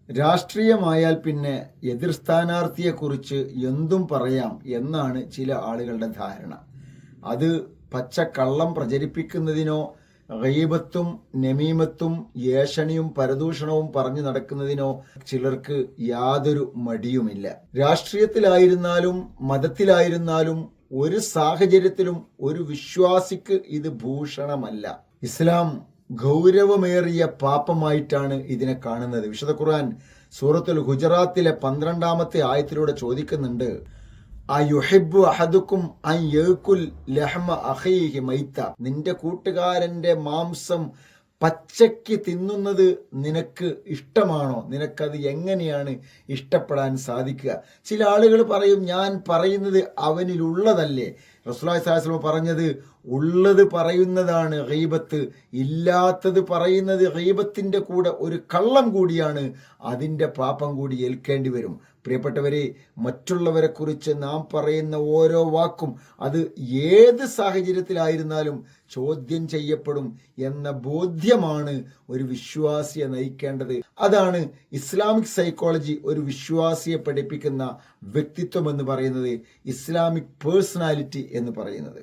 രാഷ്ട്രീയമായാൽ പിന്നെ എതിർ സ്ഥാനാർത്ഥിയെക്കുറിച്ച് എന്തും പറയാം എന്നാണ് ചില ആളുകളുടെ ധാരണ. അത് പച്ചക്കള്ളം പ്രചരിപ്പിക്കുന്നതിനോ ഗീബത്തും നമീമത്തും ഏഷണിയും പരദൂഷണവും പറഞ്ഞു നടക്കുന്നതിനോ ചിലർക്ക് യാതൊരു മടിയുമില്ല. രാഷ്ട്രീയത്തിലായിരുന്നാലും മതത്തിലായിരുന്നാലും ഒരു സാഹചര്യത്തിലും ഒരു വിശ്വാസിക്ക് ഇത് ഭൂഷണമല്ല. ഇസ്ലാം ഗൗരവമേറിയ പാപമായിട്ടാണ് ഇതിനെ കാണുന്നത്. വിശുദ്ധ ഖുർആൻ സൂറത്തുൽ ഹുജറാത്തിലെ 12-ാമത്തെ ആയത്തിലൂടെ ചോദിക്കുന്നുണ്ട്, അയുഹിബ്ബു അഹദുക്കും അൻ യഅകുൽ ലഹ്മ അഖീഹി മൈത. നിന്റെ കൂട്ടുകാരന്റെ മാംസം പച്ചയ്ക്ക് തിന്നുന്നത് നിനക്ക് ഇഷ്ടമാണോ? നിനക്കത് എങ്ങനെയാണ് ഇഷ്ടപ്പെടാൻ സാധിക്കുക? ചില ആളുകൾ പറയും, ഞാൻ പറയുന്നത് അവനിലുള്ളതല്ലേ? റസൂലുള്ളാഹി സ്വല്ലല്ലാഹു അലൈഹി വസല്ലം പറഞ്ഞത് ഉള്ളത് പറയുന്നതാണ് ഗീബത്ത്, ഇല്ലാത്തത് പറയുന്നത് ഗീബത്തിന്റെ കൂടെ ഒരു കള്ളം കൂടിയാണ്, അതിൻ്റെ പാപം കൂടി ഏൽക്കേണ്ടി വരും. പ്രിയപ്പെട്ടവരെ, മറ്റുള്ളവരെ കുറിച്ച് നാം പറയുന്ന ഓരോ വാക്കും അത് ഏത് സാഹചര്യത്തിലായിരുന്നാലും ചോദ്യം ചെയ്യപ്പെടും എന്ന ബോധ്യമാണ് ഒരു വിശ്വാസിയെ നയിക്കേണ്ടത്. അതാണ് ഇസ്ലാമിക് സൈക്കോളജി ഒരു വിശ്വാസിയെ പഠിപ്പിക്കുന്ന വ്യക്തിത്വം എന്ന് പറയുന്നത്, ഇസ്ലാമിക് പേഴ്സണാലിറ്റി എന്ന് പറയുന്നത്.